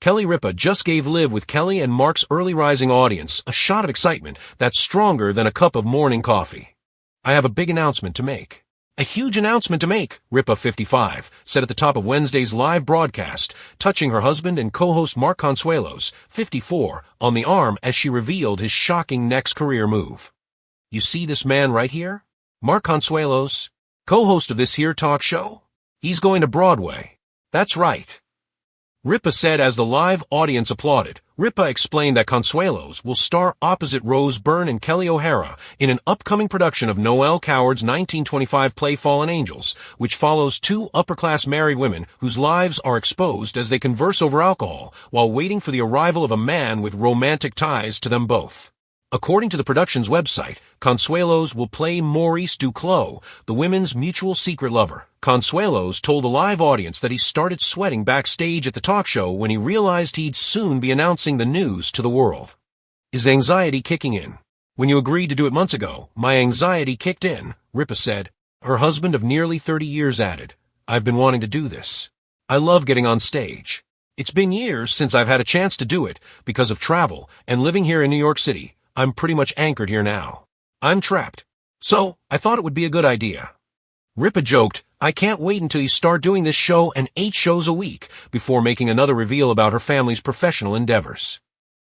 KellyRipa just gave Live with Kelly and Mark's early rising audience a shot of excitement that's stronger than a cup of morning coffee. I have a big announcement to make. A huge announcement to make, Ripa 55 said at the top of Wednesday's live broadcast, touching her husband and co-host Mark Consuelos, 54, on the arm as she revealed his shocking next career move. You see this man right here? Mark Consuelos, co-host of this here talk show? He's going to Broadway. That's right. Ripa said as the live audience applauded. Ripa explained that Consuelos will star opposite Rose Byrne and Kelly O'Hara in an upcoming production of Noel Coward's 1925 play Fallen Angels, which follows two upper-class married women whose lives are exposed as they converse over alcohol while waiting for the arrival of a man with romantic ties to them both. According to the production's website, Consuelos will play Maurice Duclos, the women's mutual secret lover. Consuelos told a live audience that he started sweating backstage at the talk show when he realized he'd soon be announcing the news to the world. Is anxiety kicking in? When you agreed to do it months ago, my anxiety kicked in, Ripa said. Her husband of nearly 30 years added, I've been wanting to do this. I love getting on stage. It's been years since I've had a chance to do it because of travel and living here in New York City. I'm pretty much anchored here now. I'm trapped. So, I thought it would be a good idea. Ripa joked, I can't wait until you start doing this show and 8 shows a week before making another reveal about her family's professional endeavors.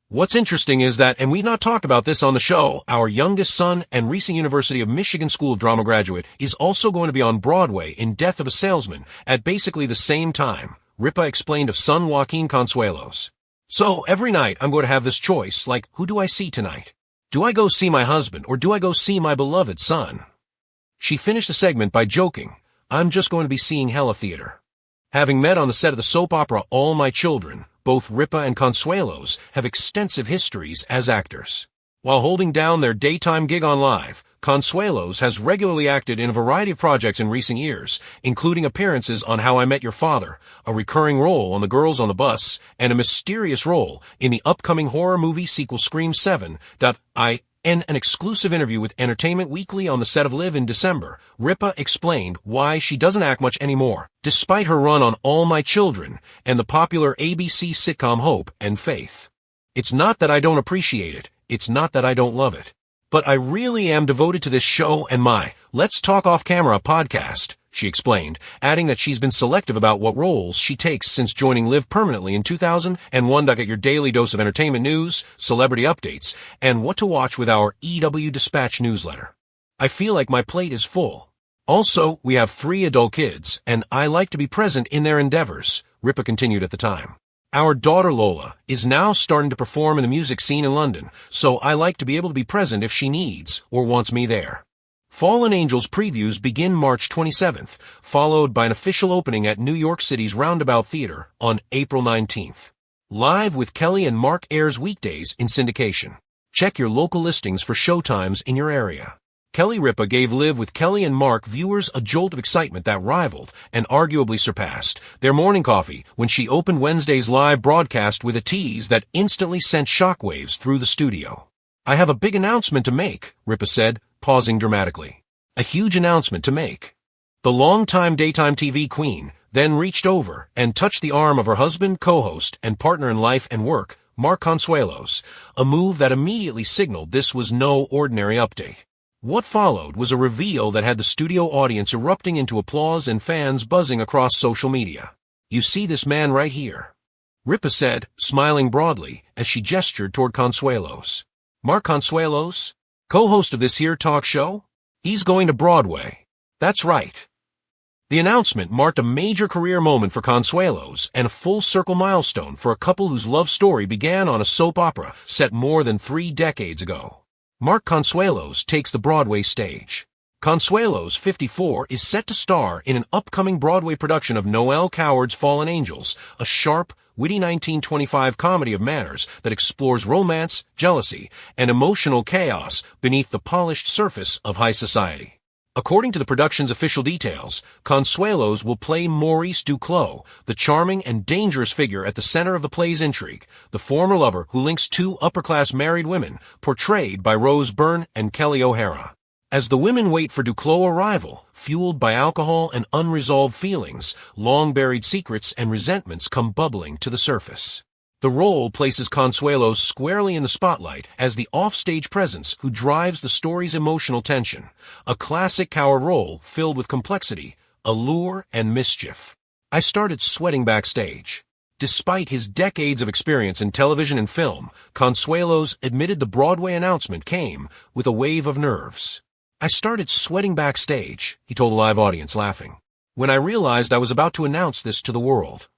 What's interesting is that, and we've not talked about this on the show, our youngest son and recent University of Michigan School of Drama graduate is also going to be on Broadway in Death of a Salesman at basically the same time, Ripa explained of son Joaquin Consuelos. So, every night I'm going to have this choice, like, who do I see tonight? Do I go see my husband, or do I go see my beloved son? She finished the segment by joking, I'm just going to be seeing Hella Theater. Having met on the set of the soap opera All My Children, both Ripa and Consuelos have extensive histories as actors. While holding down their daytime gig on Live, Consuelos has regularly acted in a variety of projects in recent years, including appearances on How I Met Your Father, a recurring role on The Girls on the Bus, and a mysterious role in the upcoming horror movie sequel Scream 7. In an exclusive interview with Entertainment Weekly on the set of Live in December, Ripa explained why she doesn't act much anymore, despite her run on All My Children and the popular ABC sitcom Hope and Faith. It's not that I don't appreciate it, it's not that I don't love it. But I really am devoted to this show and my Let's Talk Off Camera podcast, she explained, adding that she's been selective about what roles she takes since joining Live permanently in 2001 to get your daily dose of entertainment news, celebrity updates, and what to watch with our EW Dispatch newsletter. I feel like my plate is full. Also, we have 3 adult kids, and I like to be present in their endeavors, Ripa continued at the time. Our daughter Lola is now starting to perform in the music scene in London, so I like to be able to be present if she needs or wants me there. Fallen Angels previews begin March 27th, followed by an official opening at New York City's Roundabout Theater on April 19th. Live with Kelly and Mark airs weekdays in syndication. Check your local listings for showtimes in your area. KellyRipa gave Live with Kelly and Mark viewers a jolt of excitement that rivaled and arguably surpassed their morning coffee when she opened Wednesday's live broadcast with a tease that instantly sent shockwaves through the studio. I have a big announcement to make, Ripa said, pausing dramatically. A huge announcement to make. The longtime daytime TV queen then reached over and touched the arm of her husband, co-host, and partner in life and work, Mark Consuelos, a move that immediately signaled this was no ordinary update. What followed was a reveal that had the studio audience erupting into applause and fans buzzing across social media. You see this man right here, Ripa said, smiling broadly as she gestured toward Consuelos. Mark Consuelos, co-host of this here talk show? He's going to Broadway. That's right. The announcement marked a major career moment for Consuelos and a full-circle milestone for a couple whose love story began on a soap opera set more than 3 decades ago. Mark Consuelos takes the Broadway stage. Consuelos, 54, is set to star in an upcoming Broadway production of Noel Coward's Fallen Angels, a sharp, witty 1925 comedy of manners that explores romance, jealousy, and emotional chaos beneath the polished surface of high society. According to the production's official details, Consuelos will play Maurice Duclos, the charming and dangerous figure at the center of the play's intrigue, the former lover who links 2 upper-class married women, portrayed by Rose Byrne and Kelly O'Hara. As the women wait for Duclos' arrival, fueled by alcohol and unresolved feelings, long-buried secrets and resentments come bubbling to the surface. The role places Consuelos squarely in the spotlight as the offstage presence who drives the story's emotional tension, a classic Coward role filled with complexity, allure, and mischief. I started sweating backstage. Despite his decades of experience in television and film, Consuelos admitted the Broadway announcement came with a wave of nerves. I started sweating backstage, he told a live audience, laughing, when I realized I was about to announce this to the world.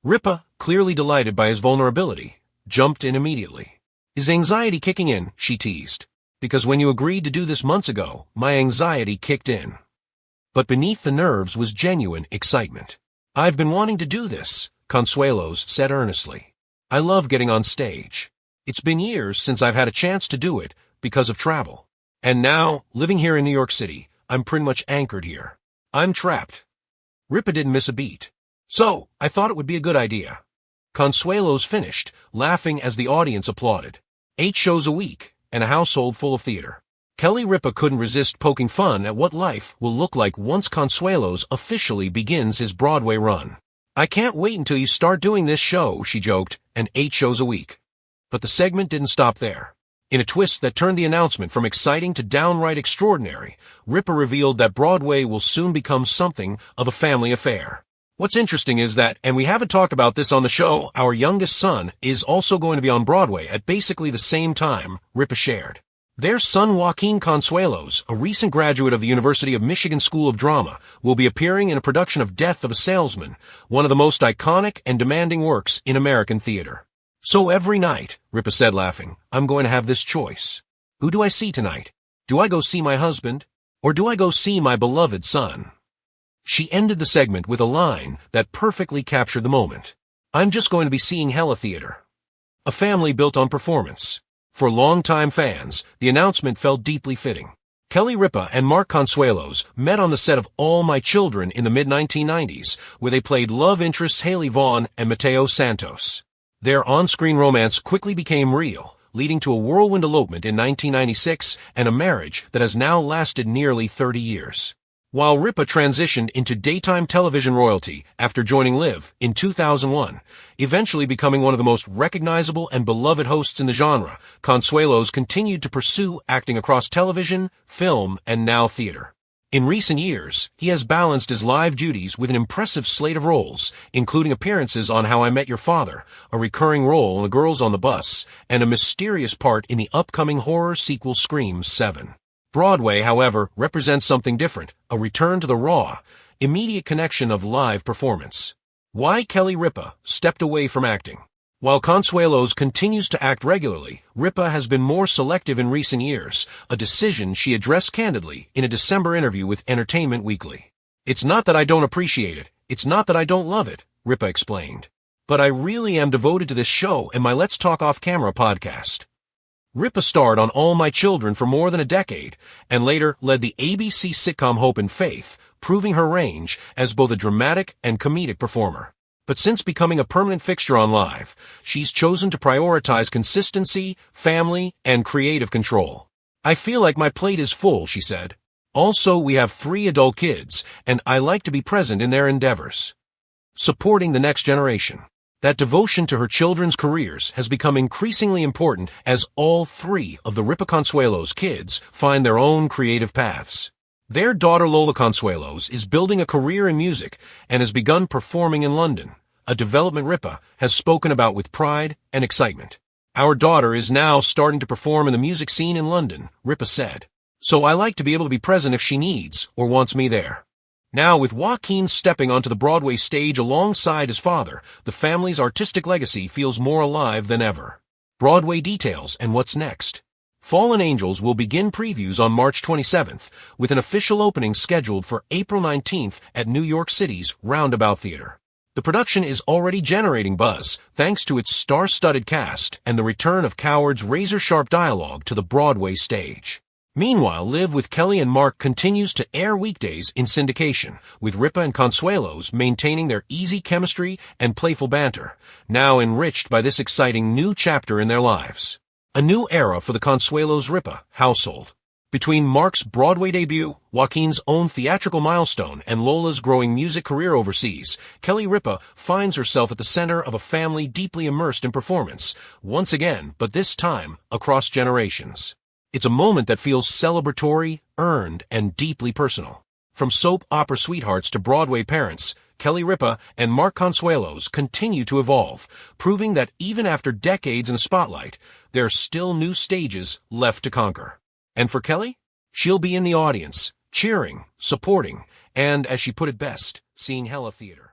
Ripa, clearly delighted by his vulnerability, jumped in immediately. Is anxiety kicking in? She teased. Because when you agreed to do this months ago, my anxiety kicked in. But beneath the nerves was genuine excitement. I've been wanting to do this, Consuelos said earnestly. I love getting on stage. It's been years since I've had a chance to do it because of travel. And now, living here in New York City, I'm pretty much anchored here. I'm trapped. Ripa didn't miss a beat. So, I thought it would be a good idea. Consuelos finished, laughing as the audience applauded. 8 shows a week, and a household full of theater. KellyRipa couldn't resist poking fun at what life will look like once Consuelos officially begins his Broadway run. I can't wait until you start doing this show, she joked, and 8 shows a week. But the segment didn't stop there. In a twist that turned the announcement from exciting to downright extraordinary, Ripa revealed that Broadway will soon become something of a family affair. What's interesting is that, and we haven't talked about this on the show, our youngest son is also going to be on Broadway at basically the same time, Ripa shared. Their son Joaquin Consuelos, a recent graduate of the University of Michigan School of Drama, will be appearing in a production of Death of a Salesman, one of the most iconic and demanding works in American theater. So every night, Ripa said laughing, I'm going to have this choice. Who do I see tonight? Do I go see my husband? Or do I go see my beloved son? She ended the segment with a line that perfectly captured the moment. I'm just going to be seeing Hella Theater. A family built on performance. For longtime fans, the announcement felt deeply fitting. KellyRipa and Mark Consuelos met on the set of All My Children in the mid-1990s, where they played love interests Haley Vaughn and Mateo Santos. Their on-screen romance quickly became real, leading to a whirlwind elopement in 1996 and a marriage that has now lasted nearly 30 years. While Ripa transitioned into daytime television royalty after joining Live in 2001, eventually becoming one of the most recognizable and beloved hosts in the genre, Consuelos continued to pursue acting across television, film, and now theater. In recent years, he has balanced his live duties with an impressive slate of roles, including appearances on How I Met Your Father, a recurring role in The Girls on the Bus, and a mysterious part in the upcoming horror sequel Scream 7. Broadway, however, represents something different, a return to the raw, immediate connection of live performance. Why KellyRipa stepped away from acting? While Consuelos continues to act regularly, Ripa has been more selective in recent years, a decision she addressed candidly in a December interview with Entertainment Weekly. It's not that I don't appreciate it, it's not that I don't love it, Ripa explained. But I really am devoted to this show and my Let's Talk Off Camera podcast. Ripa starred on All My Children for more than a decade, and later led the ABC sitcom Hope and Faith, proving her range as both a dramatic and comedic performer. But since becoming a permanent fixture on Live, she's chosen to prioritize consistency, family, and creative control. I feel like my plate is full, she said. Also, we have 3 adult kids, and I like to be present in their endeavors. Supporting the next generation. That devotion to her children's careers has become increasingly important as all 3 of the Ripa Consuelos kids find their own creative paths. Their daughter Lola Consuelos is building a career in music and has begun performing in London, a development Ripa has spoken about with pride and excitement. Our daughter is now starting to perform in the music scene in London, Ripa said. So I like to be able to be present if she needs or wants me there. Now, with Joaquin stepping onto the Broadway stage alongside his father, the family's artistic legacy feels more alive than ever. Broadway details and what's next. Fallen Angels will begin previews on March 27th, with an official opening scheduled for April 19th at New York City's Roundabout Theater. The production is already generating buzz thanks to its star-studded cast and the return of Coward's razor-sharp dialogue to the Broadway stage. Meanwhile, Live with Kelly and Mark continues to air weekdays in syndication, with Ripa and Consuelos maintaining their easy chemistry and playful banter, now enriched by this exciting new chapter in their lives. A new era for the Consuelos-Ripa household. Between Mark's Broadway debut, Joaquin's own theatrical milestone, and Lola's growing music career overseas, KellyRipa finds herself at the center of a family deeply immersed in performance, once again, but this time, across generations. It's a moment that feels celebratory, earned, and deeply personal. From soap opera sweethearts to Broadway parents, KellyRipa and Mark Consuelos continue to evolve, proving that even after decades in the spotlight, there are still new stages left to conquer. And for Kelly, she'll be in the audience, cheering, supporting, and, as she put it best, seeing hella theater.